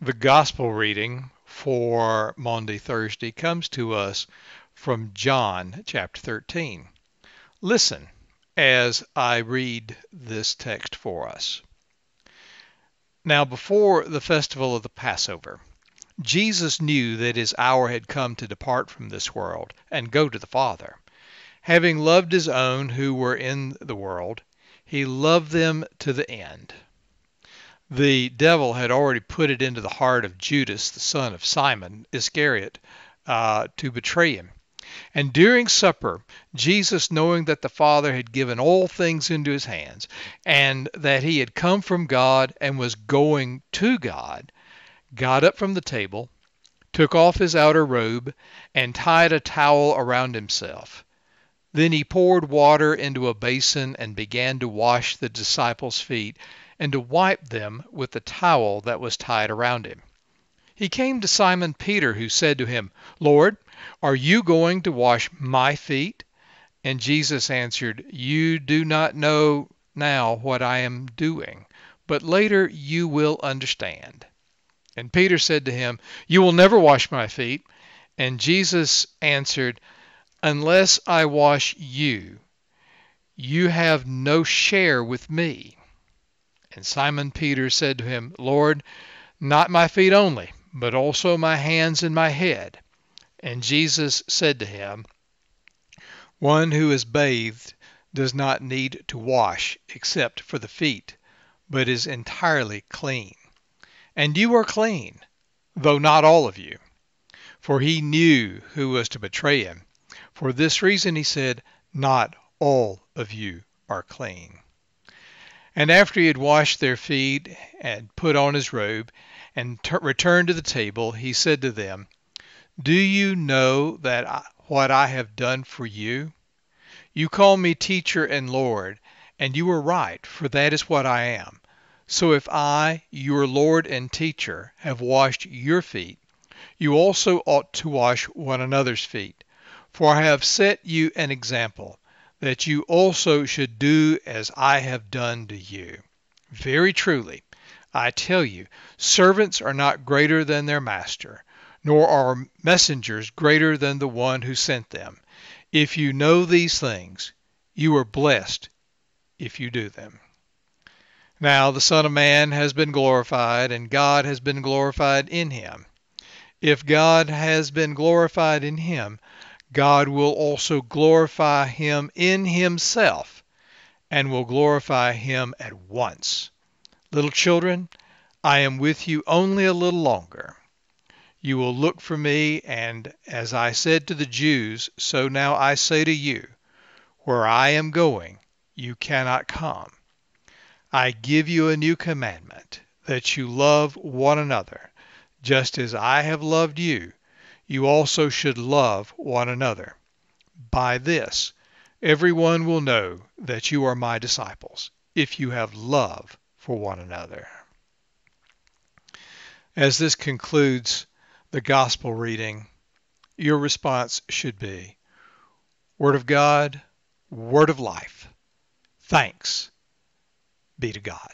The gospel reading for Maundy Thursday comes to us from John chapter 13. Listen as I read this text for us. Now, before the festival of the Passover, Jesus knew that his hour had come to depart from this world and go to the Father. Having loved his own who were in the world, he loved them to the end. The devil had already put it into the heart of Judas, the son of Simon Iscariot, to betray him. And during supper, Jesus, knowing that the Father had given all things into his hands, and that he had come from God and was going to God, got up from the table, took off his outer robe, and tied a towel around himself. Then he poured water into a basin and began to wash the disciples' feet and to wipe them with the towel that was tied around him. He came to Simon Peter, who said to him, "Lord, are you going to wash my feet?" And Jesus answered, "You do not know now what I am doing, but later you will understand." And Peter said to him, "You will never wash my feet." And Jesus answered, "Unless I wash you, you have no share with me." And Simon Peter said to him, "Lord, not my feet only, but also my hands and my head." And Jesus said to him, "One who is bathed does not need to wash except for the feet, but is entirely clean. And you are clean, though not all of you." For he knew who was to betray him. For this reason he said, "Not all of you are clean." And after he had washed their feet and put on his robe and returned to the table, he said to them, "Do you know what I have done for you? You call me teacher and Lord, and you are right, for that is what I am. So if I, your Lord and teacher, have washed your feet, you also ought to wash one another's feet. For I have set you an example, that you also should do as I have done to you. Very truly, I tell you, servants are not greater than their master, nor are messengers greater than the one who sent them. If you know these things, you are blessed if you do them. Now the Son of Man has been glorified, and God has been glorified in him. If God has been glorified in him, God will also glorify him in himself, and will glorify him at once. Little children, I am with you only a little longer. You will look for me, and as I said to the Jews, so now I say to you, where I am going, you cannot come. I give you a new commandment, that you love one another. Just as I have loved you, you also should love one another. By this, everyone will know that you are my disciples, if you have love for one another. As this concludes the gospel reading, your response should be, Word of God, Word of life. Thanks be to God.